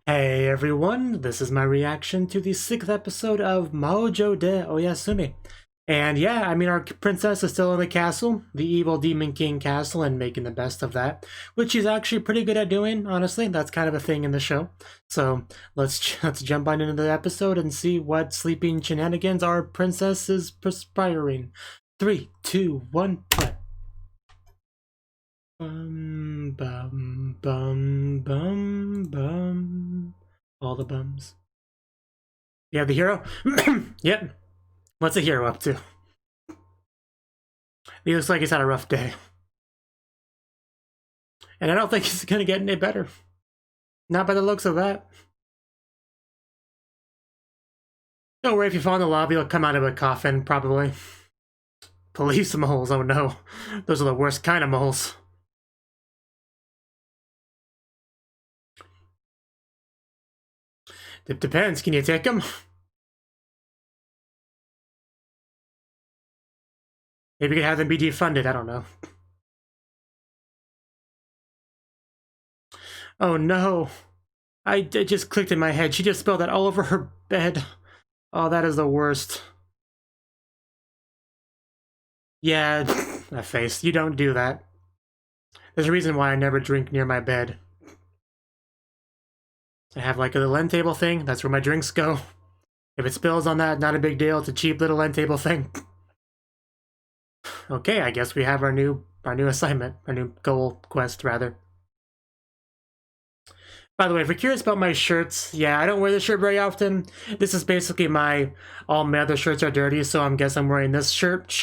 Hey everyone, this is my reaction to the 6th episode of Maoujou de Oyasumi. And yeah, I mean, our princess is still in the castle, the evil Demon King castle, and making the best of that, which she's actually pretty good at doing, honestly. That's kind of a thing in the show. So let's jump on into the episode and see what sleeping shenanigans our princess is perspiring. 3, 2, 1, play. Bum, bum, bum, bum, bum. All the bums. You have the hero? Yep. What's the hero up to? He looks like he's had a rough day. And I don't think he's gonna get any better. Not by the looks of that. Don't worry, if you fall in the lobby, you'll come out of a coffin, probably. Police moles, oh no. Those are the worst kind of moles. It depends. Can you take them? Maybe you could have them be defunded. I don't know. Oh no. It just clicked in my head. She just spilled that all over her bed. Oh, that is the worst. Yeah, that face. You don't do that. There's a reason why I never drink near my bed. I have like a little end table thing. That's where my drinks go. If it spills on that, not a big deal. It's a cheap little end table thing. Okay, I guess we have our new assignment, our new goal quest rather. By the way, if you're curious about my shirts, yeah, I don't wear this shirt very often. This is basically all my other shirts are dirty, so I guess I'm wearing this shirt.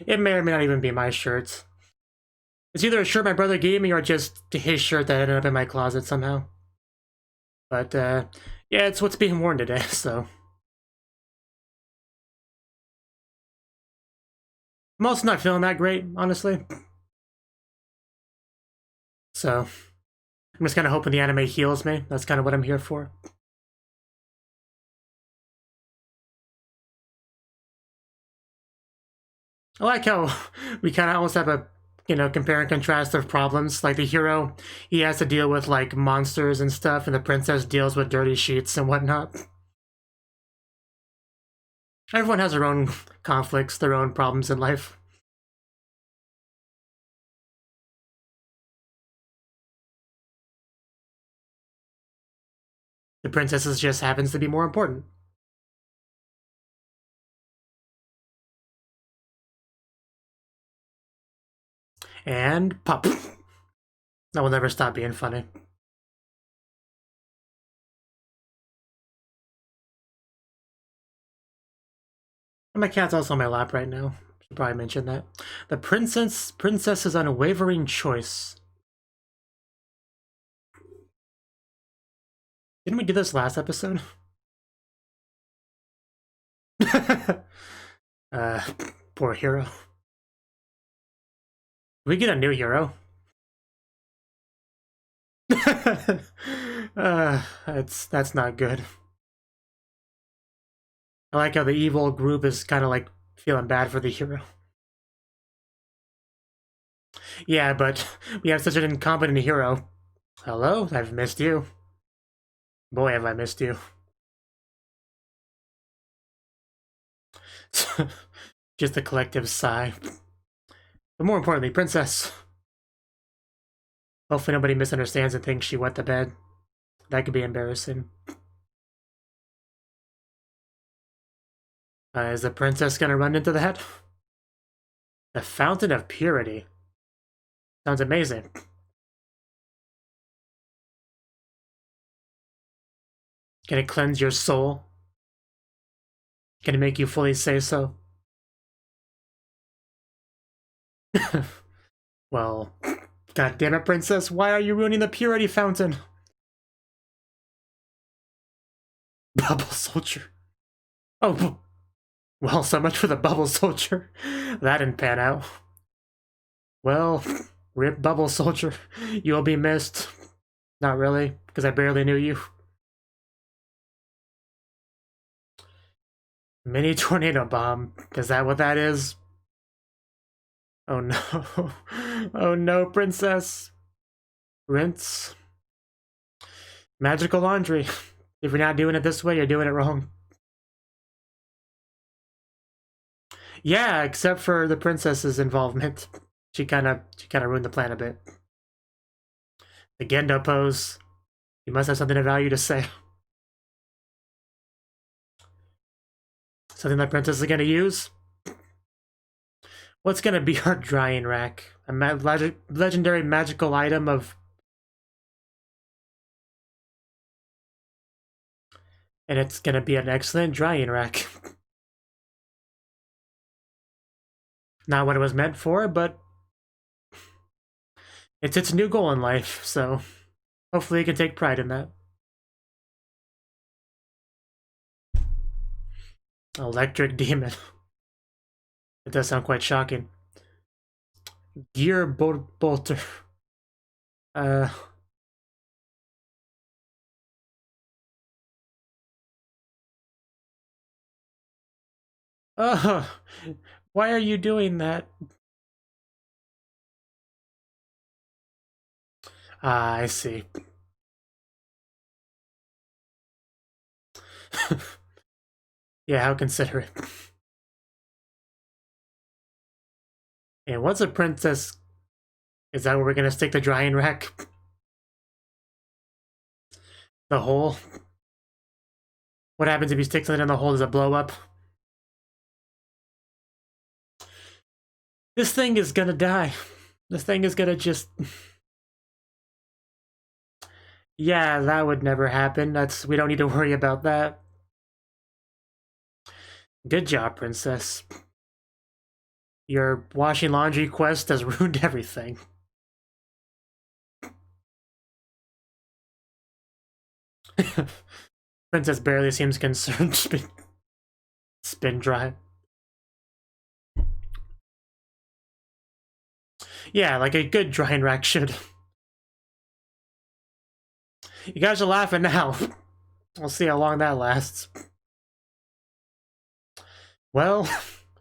It may or may not even be my shirt. It's either a shirt my brother gave me or just his shirt that ended up in my closet somehow. But, yeah, it's what's being worn today, so. I'm also not feeling that great, honestly. So, I'm just kind of hoping the anime heals me. That's kind of what I'm here for. I like how we kind of almost have a, compare and contrast of problems. Like the hero, he has to deal with like monsters and stuff, and the princess deals with dirty sheets and whatnot. Everyone has their own conflicts, their own problems in life. The princess just happens to be more important. And pop. That will never stop being funny. And my cat's also on my lap right now. Should probably mention that. The princess's unwavering choice. Didn't we do this last episode? Poor hero. We get a new hero. That's not good. I like how the evil group is kind of like feeling bad for the hero. Yeah, but we have such an incompetent hero. Hello, I've missed you. Boy, have I missed you. Just a collective sigh. But more importantly, princess. Hopefully nobody misunderstands and thinks she wet the bed. That could be embarrassing. Is the princess gonna run into that? The Fountain of Purity. Sounds amazing. Can it cleanse your soul? Can it make you fully say so? Well, god damn it, princess, why are you ruining the purity fountain? Bubble soldier. Oh, well, so much for the bubble soldier. That didn't pan out. Well, rip bubble soldier. You'll be missed. Not really, because I barely knew you. Mini tornado bomb. Is that what that is? Oh no. Oh no, princess. Rinse. Magical laundry. If you're not doing it this way, you're doing it wrong. Yeah, except for the princess's involvement. She kind of ruined the plan a bit. The Gendo pose. You must have something of value to say. Something that princess is gonna use? What's gonna be our drying rack? A legendary magical item of... And it's gonna be an excellent drying rack. Not what it was meant for, but... it's its new goal in life, so... hopefully you can take pride in that. Electric demon. It does sound quite shocking. Gear bolter. Why are you doing that? Ah, I see. Yeah, how considerate. And what's a princess? Is that where we're gonna stick the drying rack? The hole? What happens if you stick something in the hole? Does it blow up? This thing is gonna die. This thing is gonna just... yeah, that would never happen. We don't need to worry about that. Good job, princess. Your washing laundry quest has ruined everything. Princess barely seems concerned. Spin dry. Yeah, like a good drying rack should. You guys are laughing now. We'll see how long that lasts. Well,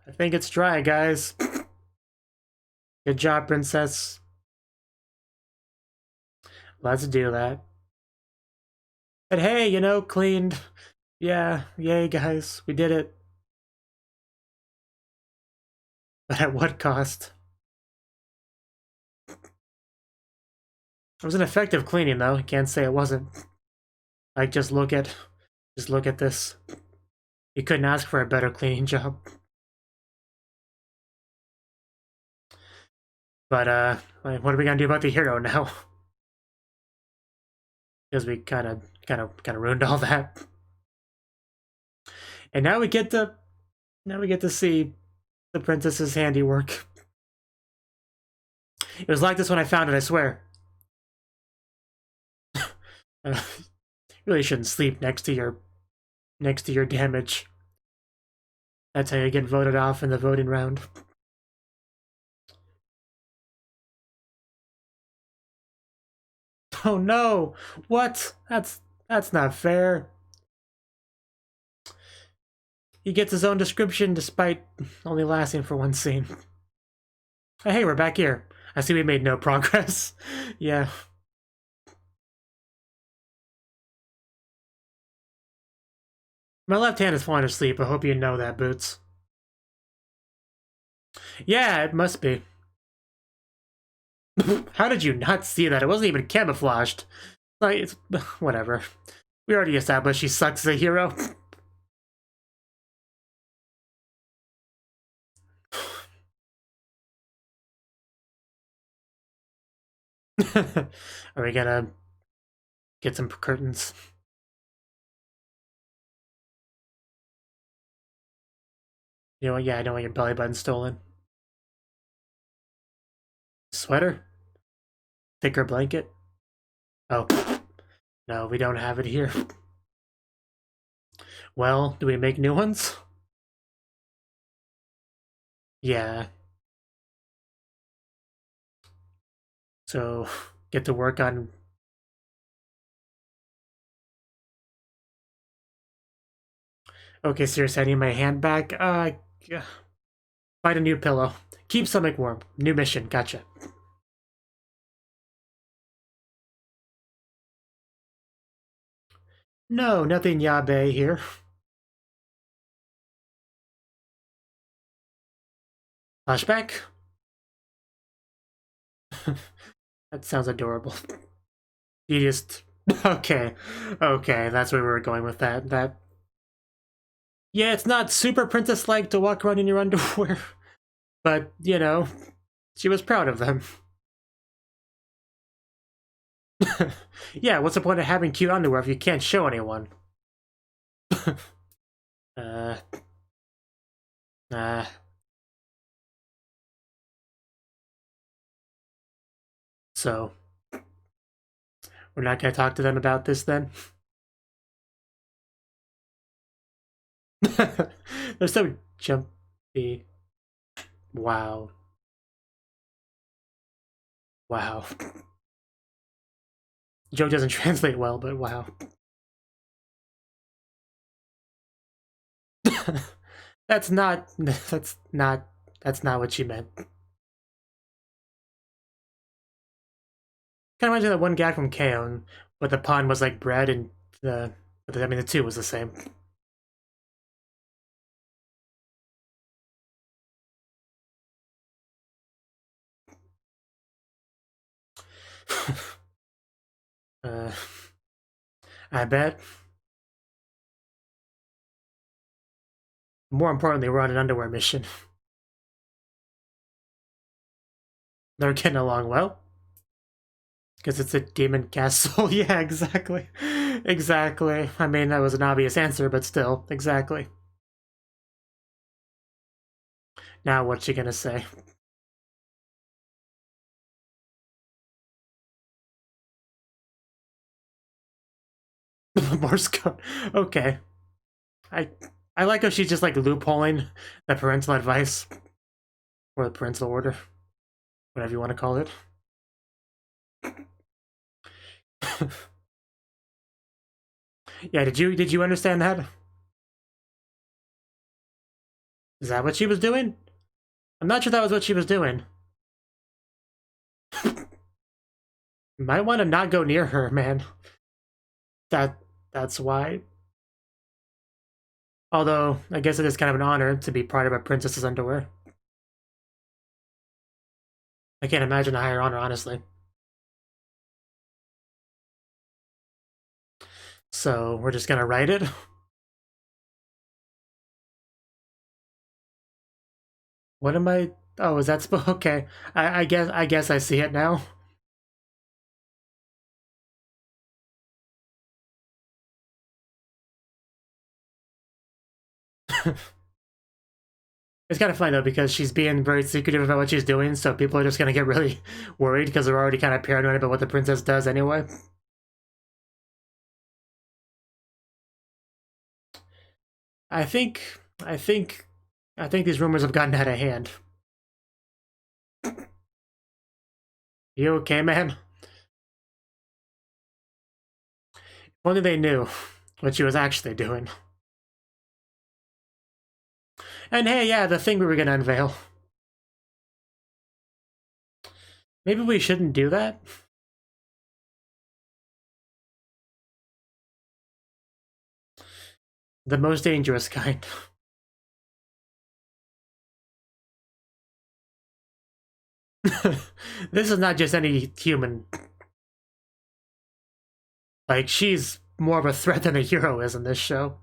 I think it's dry, guys. Good job, princess. Let's do that. But hey, you know, cleaned. Yeah, yay, guys. We did it. But at what cost? It was an effective cleaning, though. I can't say it wasn't. Like, just look at this. You couldn't ask for a better cleaning job. But what are we gonna do about the hero now? Because we kind of ruined all that. And now we get to see the princess's handiwork. It was like this when I found it, I swear. Really shouldn't sleep next to your damage. That's how you get voted off in the voting round. Oh no! What? That's not fair. He gets his own description despite only lasting for one scene. Hey, we're back here. I see we made no progress. Yeah. My left hand is falling asleep. I hope you know that, Boots. Yeah, it must be. How did you not see that? It wasn't even camouflaged. Like, it's... whatever. We already established she sucks as a hero. Are we gonna get some curtains? You know, yeah, I don't want your belly button stolen. Sweater? Thicker blanket? Oh. No, we don't have it here. Well, do we make new ones? Yeah. So, get to work on... Okay, seriously, I need my hand back. Find a new pillow. Keep stomach warm. New mission, gotcha. No, nothing yabe here. Flashback? That sounds adorable. You just... Okay. Okay, that's where we were going with that. Yeah, it's not super princess-like to walk around in your underwear. But, you know, she was proud of them. Yeah, what's the point of having cute underwear if you can't show anyone? uh... Uh... So... We're not gonna talk to them about this then? They're so jumpy. Wow. Wow. Joke doesn't translate well, but wow. That's not what she meant. Kind of reminds me of that one guy from K-On!, but the pun was like bread and the two was the same. uh, I bet. More importantly, we're on an underwear mission. They're getting along well. Because it's a demon castle. Yeah, exactly. Exactly. I mean, that was an obvious answer, but still, exactly. Now what's she gonna say? Morse code. Okay. I like how she's just like loopholing the parental advice. Or the parental order. Whatever you want to call it. Yeah, did you understand that? Is that what she was doing? I'm not sure that was what she was doing. Might want to not go near her, man. That's why. Although, I guess it is kind of an honor to be part of a princess's underwear. I can't imagine a higher honor, honestly. So, we're just gonna write it? What am I... Oh, is that... Okay. I guess I see it now. It's kind of funny though because she's being very secretive about what she's doing, so people are just gonna get really worried because they're already kind of paranoid about what the princess does anyway. I think, I think, I think these rumors have gotten out of hand. You okay, man? If only they knew what she was actually doing. And hey, yeah, the thing we were gonna unveil. Maybe we shouldn't do that? The most dangerous kind. This is not just any human. Like, she's more of a threat than a hero is in this show.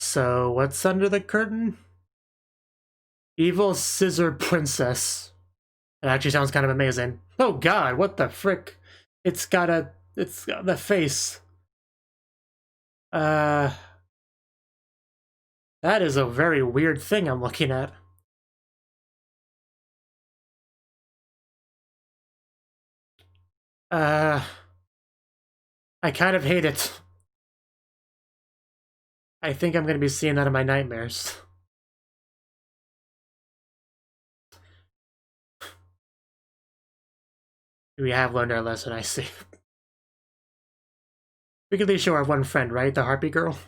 So, what's under the curtain? Evil Scissor Princess. It actually sounds kind of amazing. Oh god, what the frick? It's got the face. That is a very weird thing I'm looking at. I kind of hate it. I think I'm gonna be seeing that in my nightmares. We have learned our lesson, I see. We could at least show our one friend, right? The Harpy girl?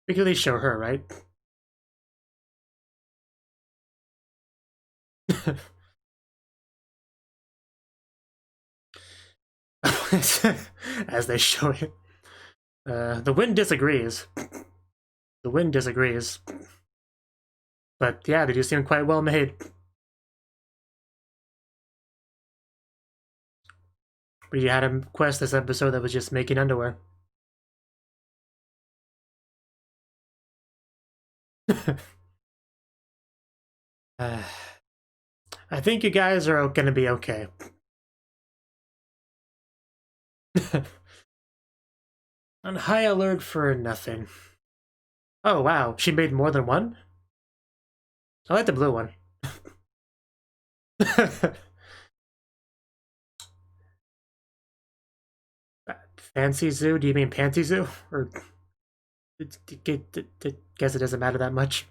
We could at least show her, right? As they show it. The wind disagrees. The wind disagrees. But yeah, they do seem quite well made. But you had a quest this episode that was just making underwear. I think you guys are gonna be okay. On high alert for nothing. Oh wow, she made more than one? I like the blue one. Fancy zoo? Do you mean Panty Zoo? Or guess it doesn't matter that much.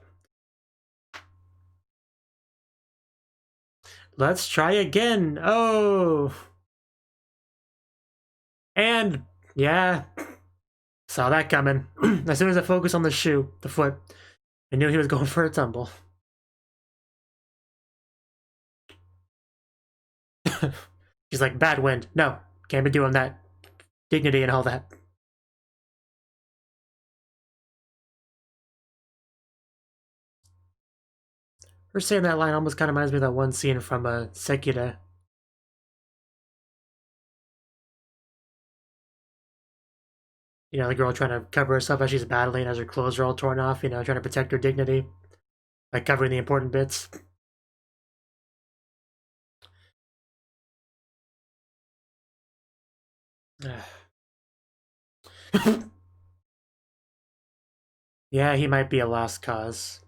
Let's try again. Oh. And yeah, saw that coming. As soon as I focused on the shoe, the foot, I knew he was going for a tumble. She's like, bad wind. No, can't be doing that. Dignity and all that. Her saying that line almost kind of reminds me of that one scene from Sekira. You know, the girl trying to cover herself as she's battling, as her clothes are all torn off, you know, trying to protect her dignity by covering the important bits. Yeah, he might be a lost cause.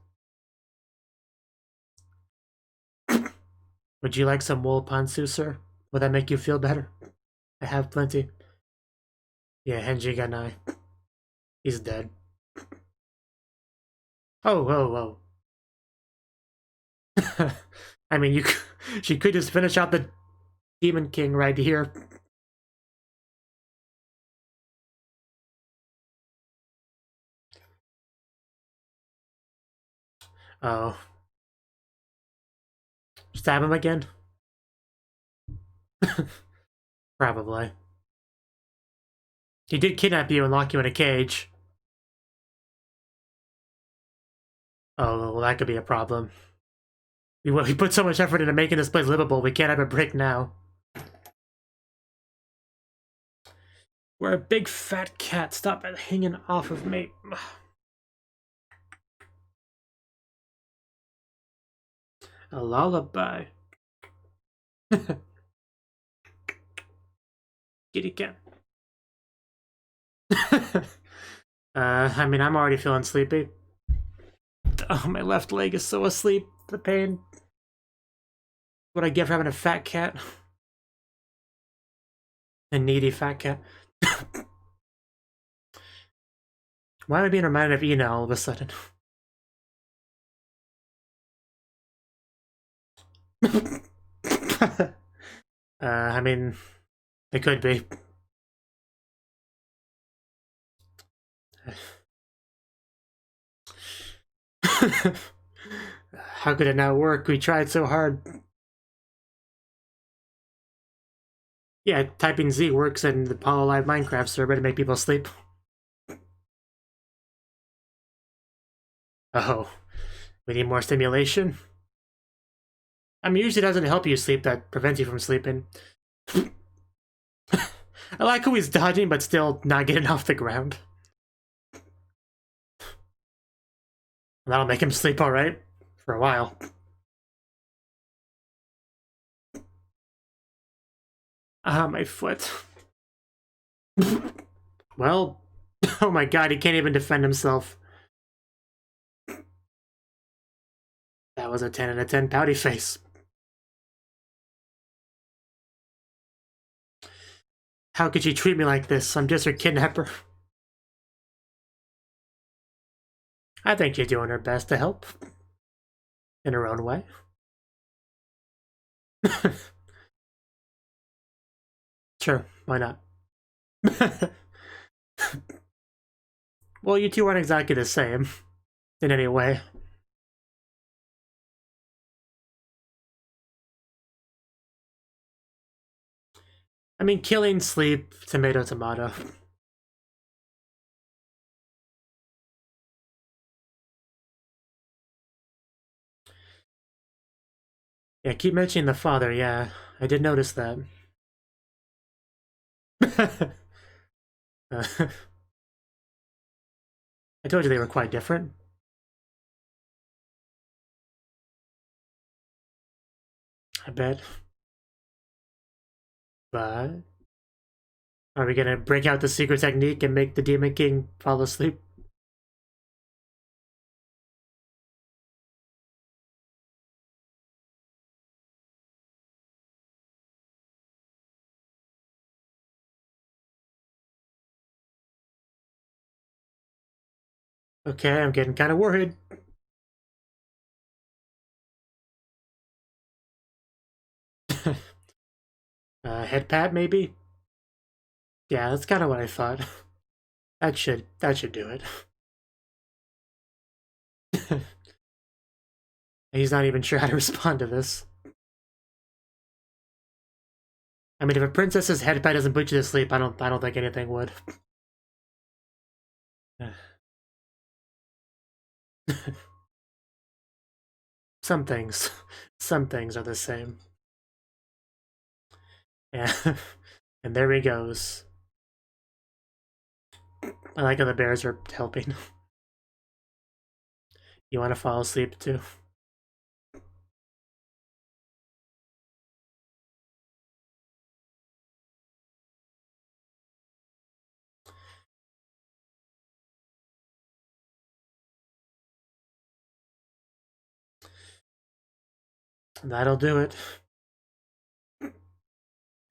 Would you like some wool pantsu, sir? Would that make you feel better? I have plenty. Yeah, Henji Ganai. He's dead. Oh, whoa, whoa. I mean, she could just finish out the Demon King right here. Oh. Stab him again? Probably. He did kidnap you and lock you in a cage. Oh, well, that could be a problem. We put so much effort into making this place livable, we can't have a break now. We're a big fat cat. Stop it hanging off of me. A lullaby. Kitty cat. I mean, I'm already feeling sleepy. Oh, my left leg is so asleep. The pain. What I get for having a fat cat. A needy fat cat. Why am I being reminded of Ina all of a sudden? I mean, it could be. How could it not work? We tried so hard. Yeah, typing Z works in the Hololive Minecraft server to make people sleep. Oh, we need more stimulation? I mean, usually it doesn't help you sleep, that prevents you from sleeping. I like how he's dodging, but still not getting off the ground. That'll make him sleep alright. For a while. Ah, my foot. Well, oh my god, he can't even defend himself. That was a 10 out of 10 pouty face. How could she treat me like this? I'm just her kidnapper. I think she's doing her best to help. In her own way. Sure, why not? Well, you two aren't exactly the same. In any way. I mean, killing, sleep, tomato, tomato. Yeah, keep mentioning the father, yeah. I did notice that. I told you they were quite different. I bet. But are we gonna break out the secret technique and make the Demon King fall asleep? Okay, I'm getting kind of worried. Head pat, maybe? Yeah, that's kind of what I thought. That should do it. He's not even sure how to respond to this. I mean, if a princess's head pat doesn't put you to sleep, I don't think anything would. Some things are the same. Yeah, and there he goes. I like how the bears are helping. You want to fall asleep too? That'll do it.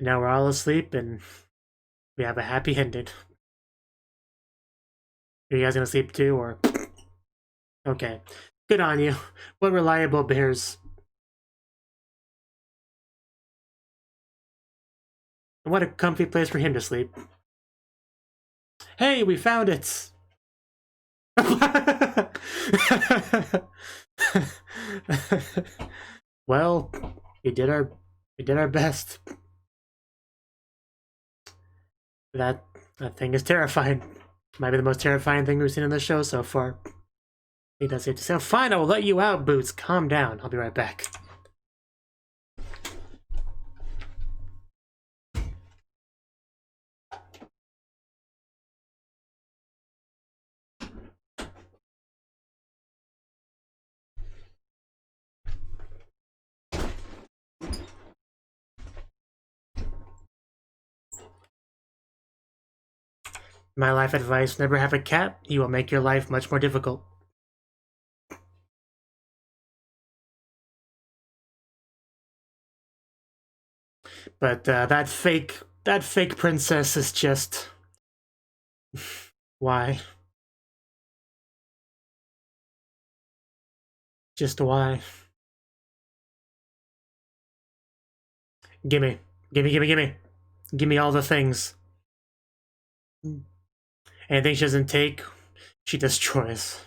Now we're all asleep and we have a happy ending. Are you guys gonna sleep too, or? Okay. Good on you. What reliable bears. And what a comfy place for him to sleep. Hey, we found it! Well, we did our best. That thing is terrifying. Might be the most terrifying thing we've seen in the show so far. He does have to say, fine, I will let you out, Boots. Calm down. I'll be right back. My life advice, never have a cat. He will make your life much more difficult. But that fake princess is just... Why? Just why? Gimme. Gimme, gimme, gimme. Gimme all the things. Anything she doesn't take, she destroys.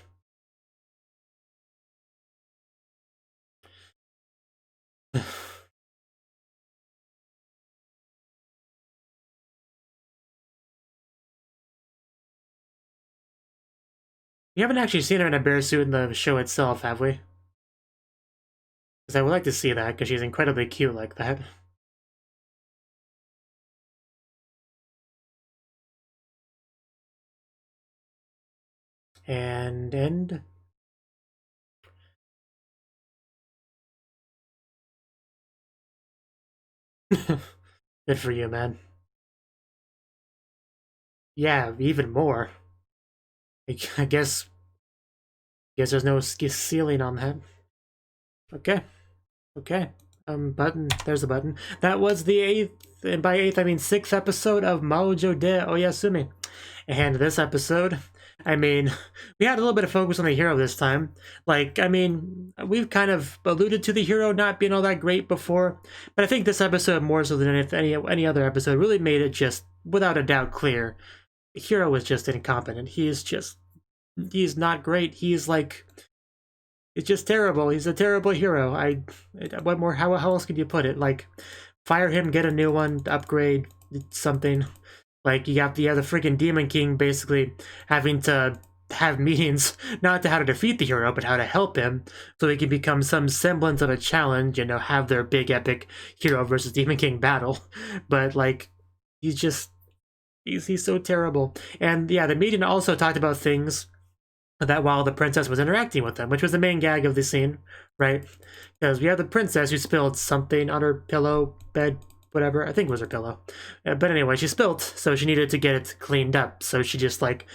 We haven't actually seen her in a bear suit in the show itself, have we? Because I would like to see that, because she's incredibly cute like that. And end. Good for you, man. Yeah, even more. I guess there's no ceiling on that. Okay. Okay. Button. There's a button. That was the 8th, and by 8th I mean 6th episode of Maoujou de Oyasumi. And this episode, I mean, we had a little bit of focus on the hero this time. Like, I mean, we've kind of alluded to the hero not being all that great before, but I think this episode, more so than any other episode, really made it just, without a doubt, clear. The hero is just incompetent. He's not great. He's like, it's just terrible. He's a terrible hero. What more, how else could you put it? Like, fire him, get a new one, upgrade, something. Like, you have the freaking Demon King basically having to have meetings, not to how to defeat the hero, but how to help him, so he can become some semblance of a challenge, you know, have their big epic hero versus Demon King battle. But, like, he's so terrible. And yeah, the meeting also talked about things that while the princess was interacting with them, which was the main gag of the scene, right? Because we have the princess who spilled something on her pillow, bed, whatever. I think it was her pillow. But anyway, she spilled, so she needed to get it cleaned up. So she just, like,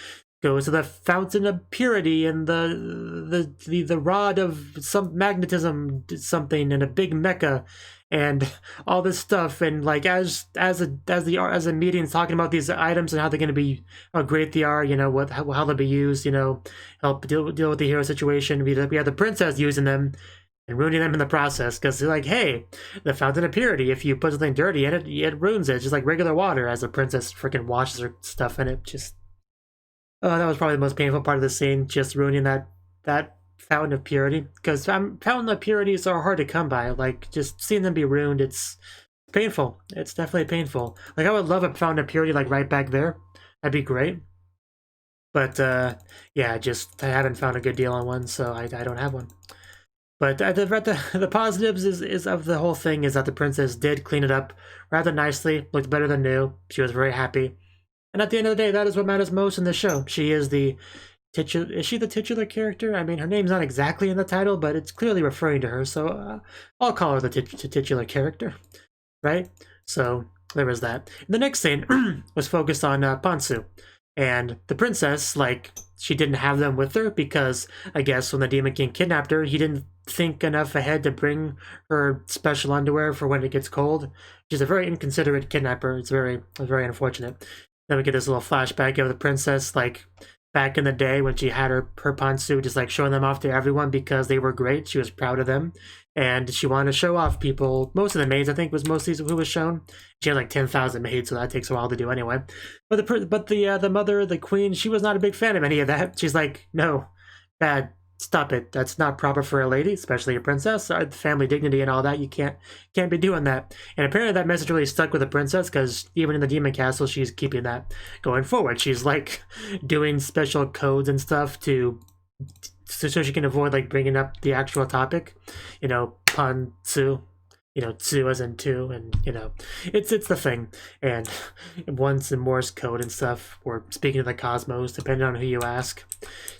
goes to the fountain of purity and the rod of some magnetism something and a big mecha and all this stuff, and like as the meeting's talking about these items and how they're going to be, how great they are, you know, how they'll be used, you know, help deal with the hero situation. We have the princess using them and ruining them in the process, because they're like, hey, the fountain of purity, if you put something dirty in it, it ruins it, just like regular water, as the princess freaking washes her stuff in it. Just that was probably the most painful part of the scene, just ruining that fountain of purity, because fountain of purities are hard to come by. Like, just seeing them be ruined, it's painful. It's definitely painful. Like, I would love a fountain of purity like right back there. That'd be great. But yeah, just I haven't found a good deal on one, so I don't have one. But the positives is of the whole thing is that the princess did clean it up rather nicely, looked better than new. She was very happy. And at the end of the day, that is what matters most in this show. She is the is she the titular character? I mean, her name's not exactly in the title, but it's clearly referring to her, so I'll call her the titular character, right? So there was that. The next scene was focused on Pantsu, and the princess, like, she didn't have them with her because, I guess, when the Demon King kidnapped her, he didn't think enough ahead to bring her special underwear for when it gets cold. She's a very inconsiderate kidnapper. It's very unfortunate. Then we get this little flashback of the princess, like, back in the day when she had her pantsu, just like showing them off to everyone because they were great. She was proud of them, and she wanted to show off people. Most of the maids, I think, was mostly who was shown. She had like 10,000 maids, so that takes a while to do anyway. But the mother, the queen, she was not a big fan of any of that. She's like, no, bad. Stop it. That's not proper for a lady, especially a princess. Family dignity and all that. You can't be doing that. And apparently that message really stuck with the princess, because even in the Demon Castle, she's keeping that going forward. She's like doing special codes and stuff so she can avoid like bringing up the actual topic. You know, pantsu. You know, tsu as in two, and you know, it's the thing. And once in Morse code and stuff, or speaking to the cosmos, depending on who you ask.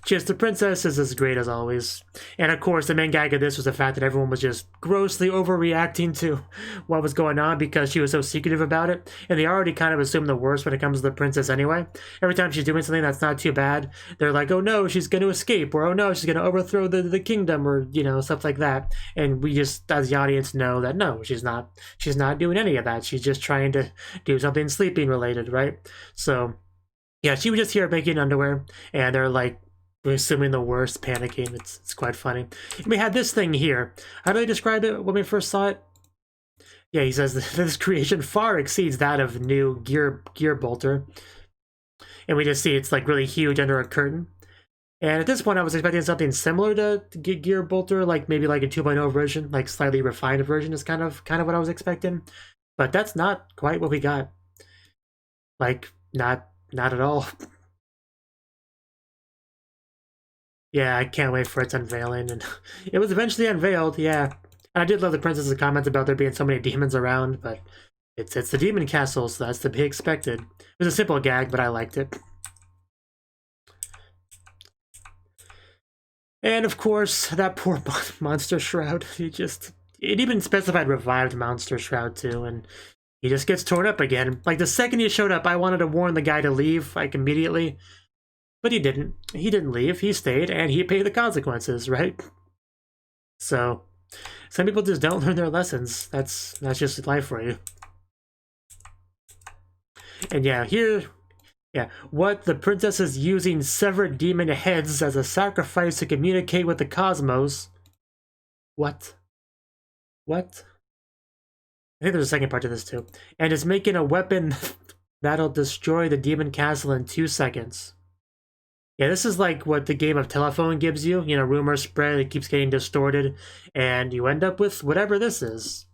Just the princess is as great as always. And of course, the main gag of this was the fact that everyone was just grossly overreacting to what was going on because she was so secretive about it. And they already kind of assume the worst when it comes to the princess anyway. Every time she's doing something that's not too bad, they're like, oh no, she's going to escape, or oh no, she's going to overthrow the kingdom, or, you know, stuff like that. And we just, as the audience, know that no, she's not doing any of that. She's just trying to do something sleeping related, right? So yeah, she was just here making underwear, and they're like assuming the worst, panicking. It's quite funny. And we had this thing here. How do they describe it when we first saw it? Yeah, he says this creation far exceeds that of new gear bolter, and we just see it's like really huge under a curtain. And at this point, I was expecting something similar to Gear Bolter, like maybe like a 2.0 version, like slightly refined version is kind of what I was expecting. But that's not quite what we got. Like, not at all. Yeah, I can't wait for its unveiling. And it was eventually unveiled, yeah. And I did love the princess's comments about there being so many demons around, but it's the demon castle, so that's to be expected. It was a simple gag, but I liked it. And of course, that poor monster shroud, it even specified revived monster shroud too, and he just gets torn up again. Like, the second he showed up, I wanted to warn the guy to leave, like, immediately. But he didn't. He didn't leave, he stayed, and he paid the consequences, right? So, some people just don't learn their lessons. That's just life for you. And yeah, here... Yeah, what the princess is using severed demon heads as a sacrifice to communicate with the cosmos. What? I think there's a second part to this too. And is making a weapon that'll destroy the demon castle in 2 seconds. Yeah, this is like what the game of telephone gives you. You know, rumors spread, it keeps getting distorted, and you end up with whatever this is.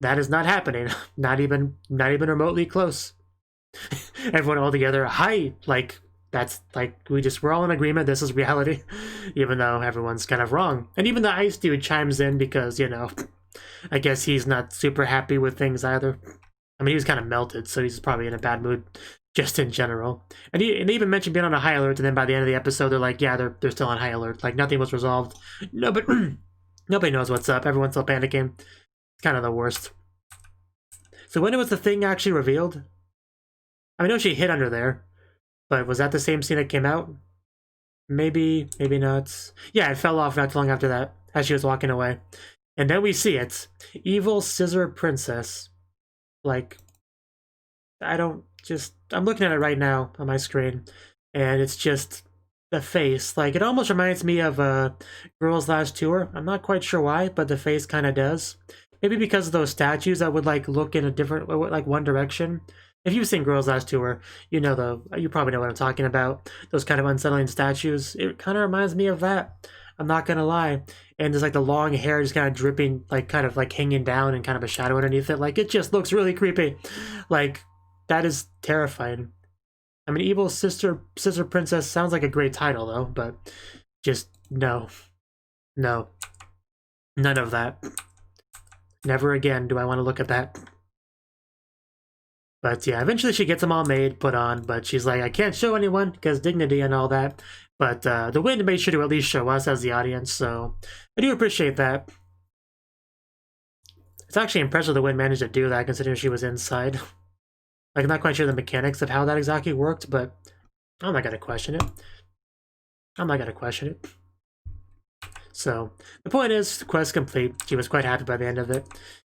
That is not happening. Not even remotely close. everyone all together, hi, like, that's, like, we're all in agreement, this is reality, even though everyone's kind of wrong. And even the ice dude chimes in because, you know, I guess he's not super happy with things either. I mean, he was kind of melted, so he's probably in a bad mood, just in general. And they even mentioned being on a high alert, and then by the end of the episode, they're like, yeah, they're still on high alert. Like, nothing was resolved. No, but nobody knows what's up. Everyone's still panicking. It's kind of the worst. So when was the thing actually revealed? I know she hid under there, but was that the same scene that came out? Maybe, maybe not. Yeah, it fell off not too long after that, as she was walking away. And then we see it. Evil Scissor Princess. Like, I'm looking at it right now on my screen, and it's just the face. Like, it almost reminds me of Girls Last Tour. I'm not quite sure why, but the face kind of does. Maybe because of those statues that would, like, look in a different, like, one direction. If you've seen Girls Last Tour, you probably know what I'm talking about. Those kind of unsettling statues. It kind of reminds me of that. I'm not gonna lie. And there's like the long hair just kind of dripping, like kind of like hanging down and kind of a shadow underneath it. Like, it just looks really creepy. Like, that is terrifying. I mean, Evil Sister Princess sounds like a great title though, but just no. No. None of that. Never again do I want to look at that. But yeah, eventually she gets them all made, put on, but she's like, I can't show anyone because dignity and all that. But the wind made sure to at least show us as the audience, so I do appreciate that. It's actually impressive the wind managed to do that considering she was inside. Like, I'm not quite sure the mechanics of how that exactly worked, but I'm not gonna question it. I'm not gonna question it. So, the point is, the quest complete. She was quite happy by the end of it.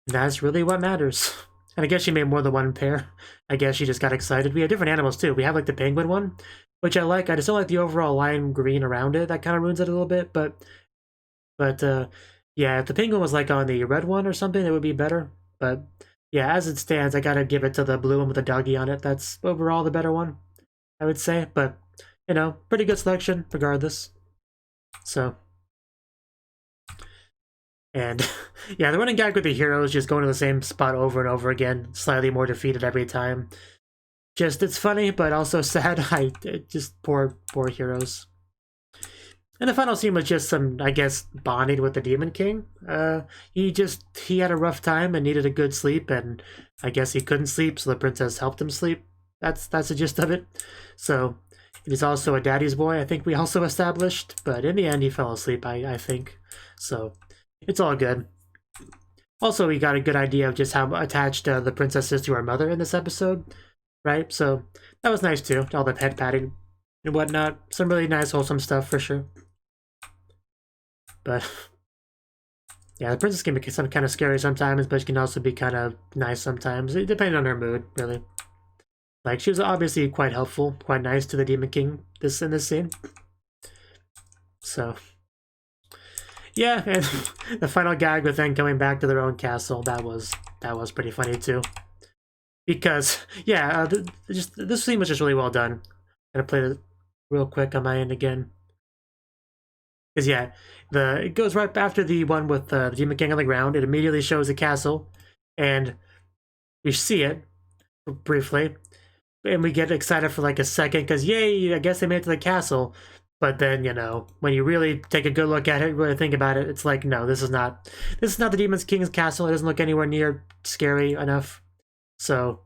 And that's really what matters. And I guess she made more than one pair. I guess she just got excited. We have different animals too. We have like the penguin one, which I like. I just don't like the overall lime green around it. That kind of ruins it a little bit. But yeah, if the penguin was like on the red one or something, it would be better. But yeah, as it stands, I gotta give it to the blue one with the doggy on it. That's overall the better one, I would say. But, you know, pretty good selection regardless. So. And yeah, the running gag with the heroes just going to the same spot over and over again, slightly more defeated every time. Just, it's funny, but also sad. Just poor heroes. And the final scene was just some, I guess, bonding with the Demon King. He had a rough time and needed a good sleep, and I guess he couldn't sleep, so the princess helped him sleep. That's the gist of it. So, he's also a daddy's boy, I think we also established, but in the end he fell asleep, I think. So, it's all good. Also, we got a good idea of just how attached the princess is to her mother in this episode, right? So, that was nice too, all the pet patting and whatnot. Some really nice, wholesome stuff for sure. But yeah, the princess can be some kind of scary sometimes, but she can also be kind of nice sometimes, depending on her mood, really. Like, she was obviously quite helpful, quite nice to the Demon King in this scene. So yeah, and the final gag with them coming back to their own castle, that was pretty funny too. Because yeah, this scene was just really well done. I'm gonna play it real quick on my end again. Because yeah, it goes right after the one with the Demon King on the ground. It immediately shows the castle, and we see it briefly, and we get excited for like a second because yay, I guess they made it to the castle. But then, you know, when you really take a good look at it, really think about it, it's like, no, this is not the Demon King's castle. It doesn't look anywhere near scary enough. So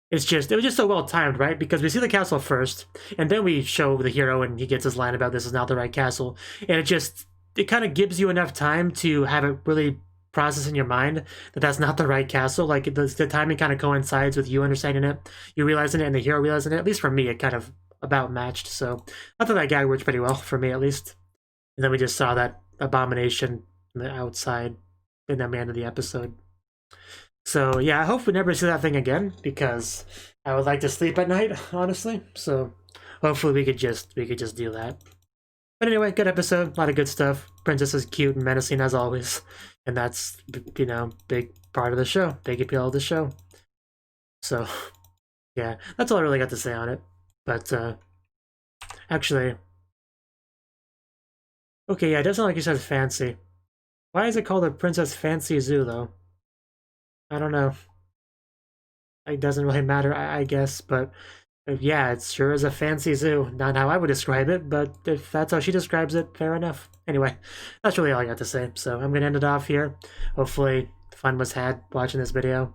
it was just so well timed, right? Because we see the castle first, and then we show the hero, and he gets his line about this is not the right castle, and it kind of gives you enough time to have it really process in your mind that that's not the right castle. Like the timing kind of coincides with you understanding it, you realizing it, and the hero realizing it. At least for me, it kind of about matched. So I thought that gag worked pretty well for me, at least. And then we just saw that abomination on the outside, and then we ended the episode. So yeah, I hope we never see that thing again, because I would like to sleep at night, honestly. So hopefully we could just do that. But anyway, good episode, a lot of good stuff. Princess is cute and menacing as always, and that's, you know, big part of the show, big appeal of the show. So yeah, that's all I really got to say on it. But actually, okay, yeah, it doesn't like you said fancy. Why is it called a Princess Fancy Zoo though? I don't know. it doesn't really matter, I guess, but yeah, it sure is a fancy zoo. Not how I would describe it, but if that's how she describes it, fair enough. Anyway, that's really all I got to say, so I'm gonna end it off here. Hopefully fun was had watching this video.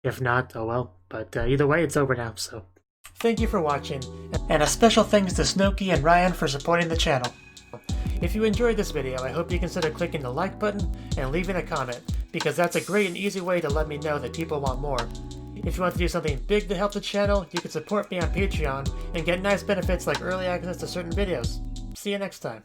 If not, oh well. But either way, it's over now, so. Thank you for watching, and a special thanks to Cnouki and Ryan for supporting the channel. If you enjoyed this video, I hope you consider clicking the like button and leaving a comment, because that's a great and easy way to let me know that people want more. If you want to do something big to help the channel, you can support me on Patreon and get nice benefits like early access to certain videos. See you next time.